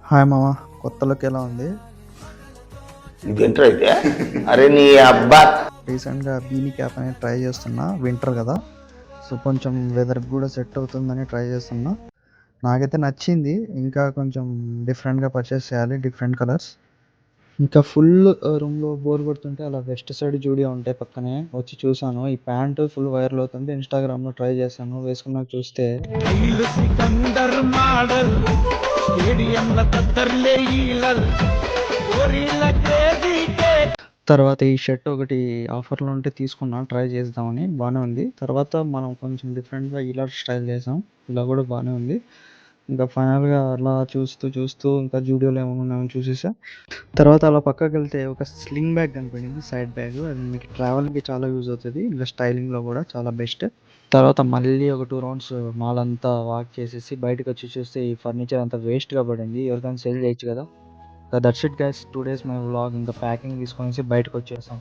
Hi మామ, కొత్త look ఎలా ఉంది? ఇదేంట్రా అయితే? అరే నీ అబ్బా! రీసెంట్గా బీనీ క్యాప్ అనేది ట్రై చేస్తున్నా, వింటర్ కదా, సో కొంచెం వెదర్కి కూడా సెట్ అవుతుందని ట్రై చేస్తున్నా. నాకైతే నచ్చింది. ఇంకా కొంచెం డిఫరెంట్గా పర్చేస్ చేయాలి, డిఫరెంట్ కలర్స్. ఇంకా ఫుల్ రూమ్లో బోర్ కొడుతుంటే అలా వెస్ట్ సైడ్ జూడియో ఉంటాయి పక్కనే వచ్చి చూసాను. ఈ ప్యాంటు ఫుల్ వైరల్ అవుతుంది, ఇన్స్టాగ్రామ్లో ట్రై చేశాను, వేసుకున్నాక చూస్తే సికందర్ మోడల్ స్టేడియంల తత్తర్లే ఈలల్ ఓరిల క్రేజీ తర్వాత ఈ షర్ట్ ఒకటి ఆఫర్లో ఉంటే తీసుకున్నా, ట్రై చేద్దామని. బాగానే ఉంది. తర్వాత మనం కొంచెం డిఫరెంట్గా ఇలా స్టైల్ చేసాం, ఇలా కూడా బాగానే ఉంది. ఇంకా ఫైనల్గా అలా చూస్తూ చూస్తూ ఇంకా జూడియోలో ఏమైనా ఉన్నాయని చూసేసా. తర్వాత అలా పక్కకి వెళ్తే ఒక స్లింగ్ బ్యాగ్ కనిపించింది, సైడ్ బ్యాగ్. అది మీకు ట్రావెల్కి చాలా యూజ్ అవుతుంది, ఇంకా స్టైలింగ్లో కూడా చాలా బెస్ట్. తర్వాత మళ్ళీ ఒక 2 రౌండ్స్ మాల్ అంతా వాక్ చేసేసి బయటకు వచ్చి చూస్తే ఈ ఫర్నిచర్ అంతా వేస్ట్గా పడింది. ఎవరికైనా సేల్ చేయొచ్చు కదా. That's it guys, 2 days my vlog. ఇంకా ప్యాకింగ్ తీసుకొనేసి బయటకు వచ్చేసాం.